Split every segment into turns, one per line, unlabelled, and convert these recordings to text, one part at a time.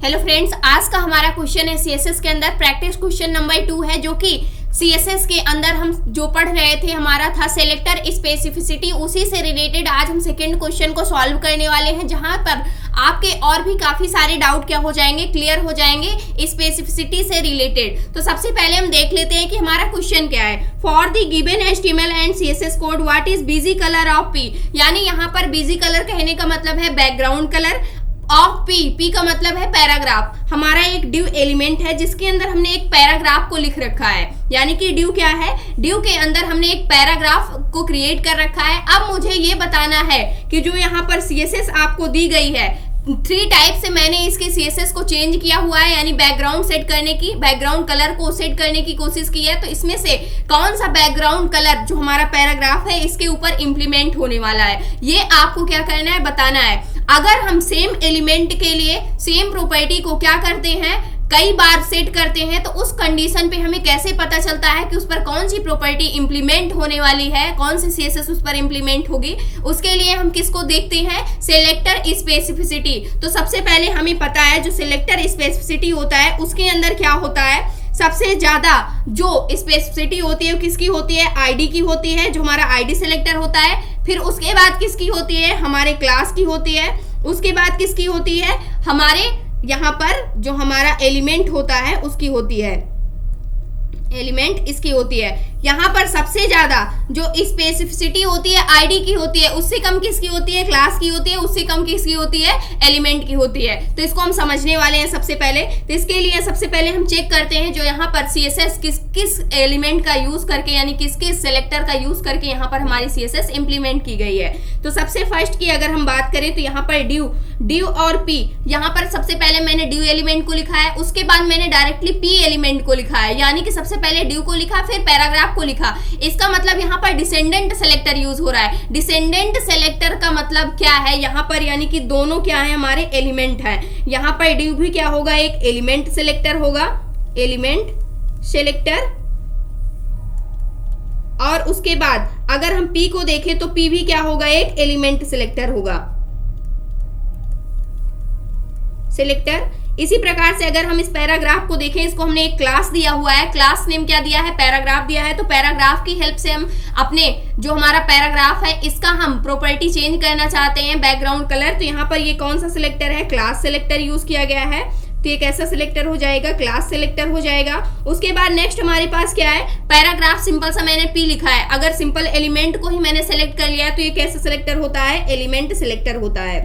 Hello friends, आज का हमारा क्वेश्चन है सीएसएस के अंदर प्रैक्टिस क्वेश्चन नंबर 2 है, जो कि सीएसएस के अंदर हम जो पढ़ रहे थे हमारा था सेलेक्टर स्पेसिफिसिटी। उसी से रिलेटेड आज हम सेकंड क्वेश्चन को सॉल्व करने वाले हैं, जहां पर आपके और भी काफी सारे डाउट क्या हो जाएंगे, क्लियर हो जाएंगे स्पेसिफिसिटी से रिलेटेड। तो सबसे पहले हम देख लेते हैं कि हमारा क्वेश्चन क्या है। For the given HTML and CSS code what is busy colour of P. यानी यहाँ पर बिजी कलर कहने का मतलब है बैकग्राउंड कलर ऑफ पी का मतलब है पैराग्राफ। हमारा एक ड्यू एलिमेंट है जिसके अंदर हमने एक पैराग्राफ को लिख रखा है, यानी कि ड्यू क्या है, ड्यू के अंदर हमने एक पैराग्राफ को क्रिएट कर रखा है। अब मुझे ये बताना है कि जो यहाँ पर सीएसएस आपको दी गई है, 3 टाइप से मैंने इसके सीएसएस को चेंज किया हुआ है, यानी बैकग्राउंड सेट करने की, बैकग्राउंड कलर को सेट करने की कोशिश की है। तो इसमें से कौन सा बैकग्राउंड कलर जो हमारा पैराग्राफ है इसके ऊपर इंप्लीमेंट होने वाला है, ये आपको क्या करना है, बताना है। अगर हम सेम एलिमेंट के लिए सेम प्रॉपर्टी को क्या करते हैं, कई बार सेट करते हैं, तो उस कंडीशन पे हमें कैसे पता चलता है कि उस पर कौन सी प्रॉपर्टी इंप्लीमेंट होने वाली है, कौन सी सीएसएस उस पर इंप्लीमेंट होगी। उसके लिए हम किसको देखते हैं, सेलेक्टर स्पेसिफिसिटी। तो सबसे पहले हमें पता है जो सेलेक्टर स्पेसिफिसिटी होता है उसके अंदर क्या होता है, सबसे ज्यादा जो स्पेसिफिसिटी होती है वो किसकी होती है, आईडी की होती है, जो हमारा आईडी सेलेक्टर होता है। फिर उसके बाद किसकी होती है, हमारे क्लास की होती है। उसके बाद किसकी होती है, हमारे यहाँ पर जो हमारा एलिमेंट होता है उसकी होती है, एलिमेंट इसकी होती है। यहाँ पर सबसे ज्यादा जो स्पेसिफिसिटी होती है आईडी की होती है, उससे कम किसकी होती है, क्लास की होती है, उससे कम किसकी होती है, एलिमेंट की होती है। तो इसको हम समझने वाले हैं सबसे पहले। तो इसके लिए सबसे पहले हम चेक करते हैं जो यहाँ पर सीएसएस किस एलिमेंट का यूज करके, यानी किसके सेलेक्टर का यूज करके यहाँ पर हमारी सीएसएस इंप्लीमेंट की गई है। तो सबसे फर्स्ट की अगर हम बात करें तो यहाँ पर ड्यू और पी, यहाँ पर सबसे पहले मैंने ड्यू एलिमेंट को लिखा है, उसके बाद मैंने डायरेक्टली पी एलिमेंट को लिखा है, यानी कि सबसे पहले ड्यू को लिखा फिर पैराग्राफ को लिखा। इसका मतलब यहाँ पर डिसेंडेंट सेलेक्टर यूज हो रहा है। डिसेंडेंट सेलेक्टर का मतलब क्या है यहाँ पर, यानी कि दोनों क्या है, हमारे एलिमेंट है। यहाँ पर ड्यू भी क्या होगा, एक एलिमेंट सेलेक्टर होगा, एलिमेंट सेलेक्टर। और उसके बाद अगर हम पी को देखें तो पी भी क्या होगा, एक एलिमेंट सेलेक्टर होगा, सेलेक्टर। इसी प्रकार से अगर हम इस पैराग्राफ को देखें, इसको हमने एक क्लास दिया हुआ है, क्लास नेम क्या दिया है, पैराग्राफ दिया है। तो पैराग्राफ की हेल्प से हम अपने जो हमारा पैराग्राफ है इसका हम प्रॉपर्टी चेंज करना चाहते हैं, बैकग्राउंड कलर। तो यहाँ पर ये कौन सा सिलेक्टर है, क्लास सिलेक्टर यूज किया गया है। तो ये कैसा सिलेक्टर हो जाएगा, क्लास सिलेक्टर हो जाएगा। उसके बाद नेक्स्ट हमारे पास क्या है, पैराग्राफ सिंपल सा मैंने पी लिखा है। अगर सिंपल एलिमेंट को ही मैंने सेलेक्ट कर लिया है तो ये कैसा सिलेक्टर होता है, एलिमेंट सिलेक्टर होता है।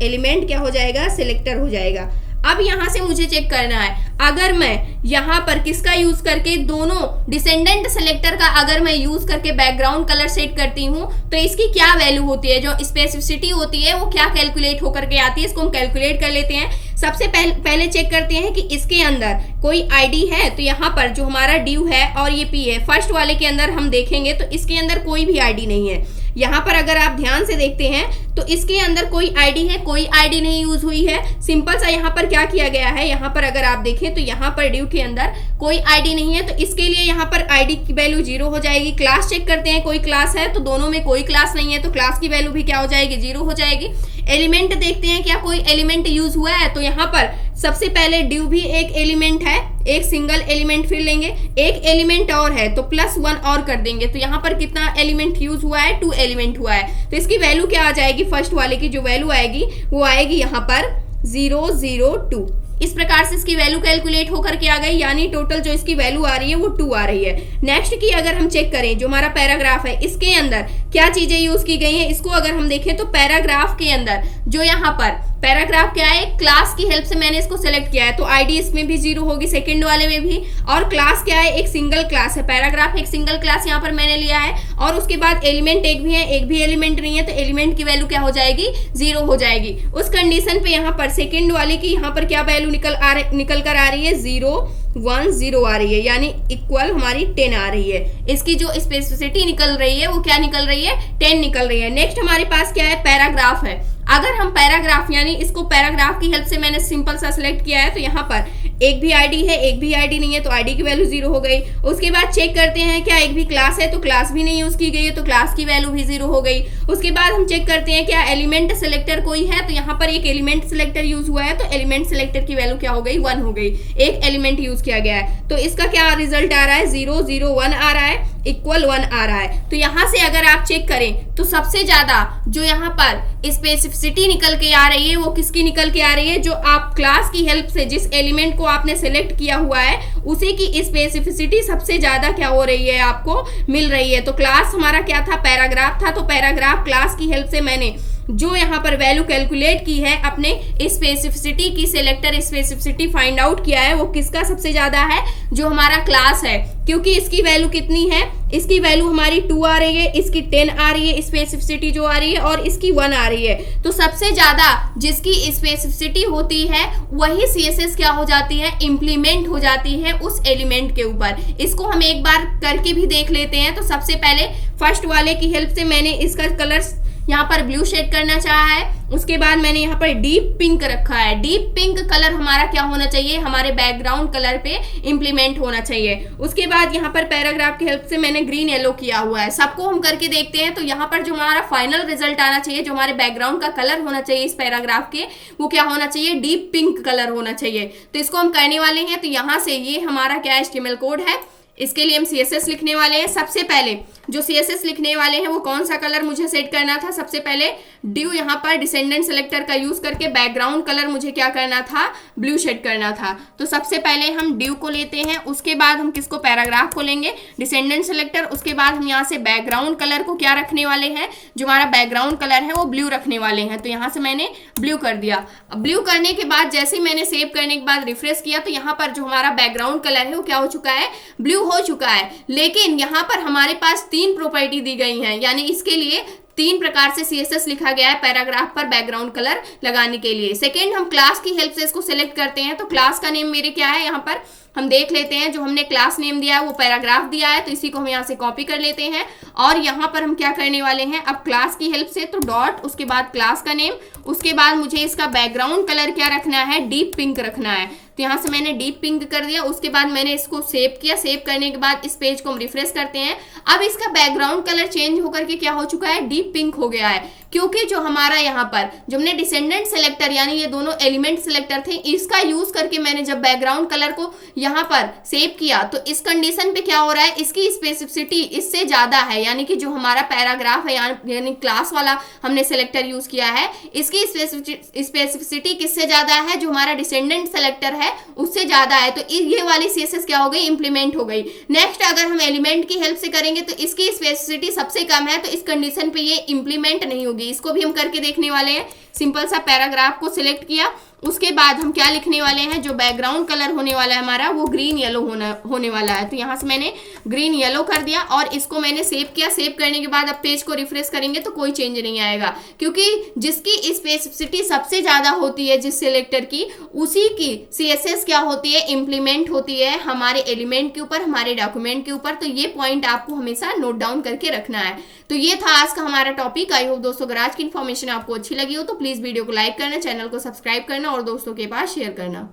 एलिमेंट क्या हो जाएगा, सिलेक्टर हो जाएगा। अब यहां से मुझे चेक करना है, अगर मैं यहां पर किसका यूज करके, दोनों डिसेंडेंट सेलेक्टर का अगर मैं यूज करके बैकग्राउंड कलर सेट करती हूं तो इसकी क्या वैल्यू होती है, जो स्पेसिफिसिटी होती है वो क्या कैलकुलेट होकर के आती है। इसको हम कैलकुलेट कर लेते हैं। सबसे पहले चेक करते हैं कि इसके अंदर कोई आईडी है। तो यहाँ पर जो हमारा ड्यू है और ये पी है, फर्स्ट वाले के अंदर हम देखेंगे तो इसके अंदर कोई भी आईडी नहीं है। यहाँ पर अगर आप ध्यान से देखते हैं तो इसके अंदर कोई आईडी है, कोई आईडी नहीं यूज हुई है। सिंपल सा यहाँ पर क्या किया गया है, यहाँ पर अगर आप देखें तो यहाँ पर ड्यू के अंदर कोई आईडी नहीं है, तो इसके लिए यहाँ पर आईडी की वैल्यू 0 हो जाएगी। क्लास चेक करते हैं, कोई क्लास है, तो दोनों में कोई क्लास नहीं है, तो क्लास की वैल्यू भी क्या हो जाएगी, 0 हो जाएगी। एलिमेंट देखते हैं क्या कोई एलिमेंट यूज हुआ है, तो यहाँ पर सबसे पहले ड्यू भी एक एलिमेंट है, एक सिंगल एलिमेंट फिर लेंगे, एक एलिमेंट और है तो +1 और कर देंगे। तो यहाँ पर कितना एलिमेंट यूज हुआ है, 2 एलिमेंट हुआ है। तो इसकी वैल्यू क्या आ जाएगी, फर्स्ट वाले की जो वैल्यू आएगी वो आएगी यहाँ पर 002। इस प्रकार से इसकी वैल्यू कैलकुलेट होकर के आ गई, यानी टोटल जो इसकी वैल्यू आ रही है वो 2 आ रही है। नेक्स्ट की अगर हम चेक करें, जो हमारा पैराग्राफ है इसके अंदर क्या चीजें यूज की गई हैं, इसको अगर हम देखें तो पैराग्राफ के अंदर जो यहाँ पर पैराग्राफ क्या है, क्लास की हेल्प से मैंने इसको सेलेक्ट किया है, तो आईडी इसमें भी 0 होगी, सेकंड वाले में भी। और क्लास क्या है, एक सिंगल क्लास है, पैराग्राफ एक सिंगल क्लास यहाँ पर मैंने लिया है। और उसके बाद एलिमेंट एक भी है, एक भी एलिमेंट नहीं है, तो एलिमेंट की वैल्यू क्या हो जाएगी, 0 हो जाएगी। उस कंडीशन पे यहाँ पर सेकंड वाले की यहाँ पर क्या वैल्यू निकल कर आ रही है, 010 आ रही है, यानी इक्वल हमारी 10 आ रही है। इसकी जो स्पेसिफिसिटी निकल रही है वो क्या निकल रही है, 10 निकल रही है। नेक्स्ट हमारे पास क्या है, पैराग्राफ है। अगर हम पैराग्राफ यानी इसको पैराग्राफ की हेल्प से मैंने सिंपल सा सिलेक्ट किया है तो यहाँ पर एक भी आईडी है, एक भी आईडी नहीं है, तो आईडी की वैल्यू 0 हो गई। उसके बाद चेक करते हैं क्या एक भी क्लास है, तो क्लास भी नहीं यूज की गई है, तो क्लास की वैल्यू भी 0 हो गई। उसके बाद हम चेक करते हैं क्या एलिमेंट सिलेक्टर कोई है, तो यहाँ पर एक एलिमेंट सिलेक्टर यूज हुआ है, तो एलिमेंट सिलेक्टर की वैल्यू क्या हो गई, 1 हो गई, एक एलिमेंट यूज किया गया है। तो इसका क्या रिजल्ट आ रहा है, 0 0 1 आ रहा है, इक्वल 1 आ रहा है। तो यहाँ से अगर आप चेक करें तो सबसे ज्यादा जो यहाँ पर स्पेसिफिसिटी निकल के आ रही है वो किसकी निकल के आ रही है, जो आप क्लास की हेल्प से जिस एलिमेंट को आपने सेलेक्ट किया हुआ है उसी की स्पेसिफिसिटी सबसे ज्यादा क्या हो रही है, आपको मिल रही है। तो क्लास हमारा क्या था, पैराग्राफ था, तो पैराग्राफ क्लास की हेल्प से मैंने जो यहाँ पर वैल्यू कैलकुलेट की है अपने स्पेसिफिसिटी की, सिलेक्टर स्पेसिफिसिटी फाइंड आउट किया है, वो किसका सबसे ज्यादा है, जो हमारा क्लास है, क्योंकि इसकी वैल्यू कितनी है, इसकी वैल्यू हमारी 2 आ रही है, इसकी 10 आ रही है स्पेसिफिसिटी जो आ रही है, और इसकी 1 आ रही है। तो सबसे ज्यादा जिसकी स्पेसिफिसिटी होती है वही सीएसएस क्या हो जाती है, इंप्लीमेंट हो जाती है उस एलिमेंट के ऊपर। इसको हम एक बार करके भी देख लेते हैं। तो सबसे पहले फर्स्ट वाले की हेल्प से मैंने इसका कलर यहाँ पर ब्लू शेड करना चाहा है, उसके बाद मैंने यहाँ पर डीप पिंक रखा है। डीप पिंक कलर हमारा क्या होना चाहिए, हमारे बैकग्राउंड कलर पे इंप्लीमेंट होना चाहिए। उसके बाद यहाँ पर पैराग्राफ की हेल्प से मैंने ग्रीन येलो किया हुआ है। सबको हम करके देखते हैं। तो यहाँ पर जो हमारा फाइनल रिजल्ट आना चाहिए, जो हमारे बैकग्राउंड का कलर होना चाहिए इस पैराग्राफ के, वो क्या होना चाहिए, डीप पिंक कलर होना चाहिए। तो इसको हम करने वाले हैं। तो यहाँ से ये हमारा क्या HTML कोड है, इसके लिए हम CSS लिखने वाले हैं। सबसे पहले जो CSS लिखने वाले हैं वो कौन सा कलर मुझे सेट करना था, सबसे पहले ड्यू यहाँ पर डिसेंडेंट सेलेक्टर का यूज करके बैकग्राउंड कलर मुझे क्या करना था, ब्लू शेड करना था। तो सबसे पहले हम ड्यू को लेते हैं, उसके बाद हम किसको, पैराग्राफ को लेंगे, डिसेंडेंट सेलेक्टर। उसके बाद हम यहाँ से बैकग्राउंड कलर को क्या रखने वाले हैं, जो हमारा बैकग्राउंड कलर है वो ब्लू रखने वाले हैं। तो यहाँ से मैंने ब्लू कर दिया। ब्लू करने के बाद जैसे ही मैंने सेव करने के बाद रिफ्रेश किया तो यहाँ पर जो हमारा बैकग्राउंड कलर है वो क्या हो चुका है, ब्लू हो चुका है। लेकिन यहाँ पर हमारे पास 3 प्रॉपर्टी दी गई हैं, यानी इसके लिए 3 प्रकार से CSS लिखा गया है पैराग्राफ पर बैकग्राउंड कलर लगाने के लिए। सेकेंड, हम क्लास की हेल्प से इसको सिलेक्ट करते हैं। तो क्लास का नेम मेरे क्या है, यहाँ पर हम देख लेते हैं। जो हमने क्लास नेम दिया है वो पैराग्राफ दिया है, तो इसी को हम यहाँ से कॉपी कर लेते हैं। और यहाँ पर हम क्या करने वाले हैं, अब क्लास की हेल्प से, तो डॉट, उसके बाद क्लास का नेम, उसके बाद मुझे इसका बैकग्राउंड कलर क्या रखना है, डीप पिंक रखना है। तो यहाँ से मैंने डीप पिंक कर दिया। उसके बाद मैंने इसको सेव किया। सेव करने के बाद इस पेज को हम रिफ्रेश करते हैं। अब इसका बैकग्राउंड कलर चेंज होकर के क्या हो चुका है, डीप पिंक हो गया है, क्योंकि जो हमारा यहाँ पर जो हमने डिसेंडेंट सेलेक्टर यानी ये दोनों एलिमेंट सेलेक्टर थे, इसका यूज करके मैंने जब बैकग्राउंड कलर को यहाँ पर सेव किया तो इस कंडीशन पे क्या हो रहा है, इसकी स्पेसिफिसिटी इससे ज्यादा है, यानी कि जो हमारा पैराग्राफ है यानी क्लास वाला हमने सेलेक्टर यूज किया है, इसकी स्पेसिफिसिटी किससे ज्यादा है, जो हमारा डिसेंडेंट सेलेक्टर है उससे ज्यादा है। तो ये वाली CSS क्या हो गई, इंप्लीमेंट हो गई। नेक्स्ट, अगर हम एलिमेंट की हेल्प से करेंगे तो इसकी स्पेसिफिसिटी सबसे कम है, तो इस कंडीशन पे ये इंप्लीमेंट नहीं होगी। इसको भी हम करके देखने वाले हैं। सिंपल सा पैराग्राफ को सिलेक्ट किया, उसके बाद हम क्या लिखने वाले हैं, जो बैकग्राउंड कलर होने वाला है हमारा वो ग्रीन येलो होने वाला है। तो यहाँ से मैंने ग्रीन येलो कर दिया और इसको मैंने सेव किया। सेव करने के बाद अब पेज को रिफ्रेश करेंगे तो कोई चेंज नहीं आएगा, क्योंकि जिसकी स्पेसिफिसिटी सबसे ज्यादा होती है जिस सिलेक्टर की, उसी की CSS क्या होती है, इंप्लीमेंट होती है हमारे एलिमेंट के ऊपर, हमारे डॉक्यूमेंट के ऊपर। तो ये पॉइंट आपको हमेशा नोट डाउन करके रखना है। तो ये था आज का हमारा टॉपिक। आई होप दोस्तों अगर आज की इन्फॉर्मेशन आपको अच्छी लगी हो तो प्लीज वीडियो को लाइक करना, चैनल को सब्सक्राइब करना और दोस्तों के पास शेयर करना।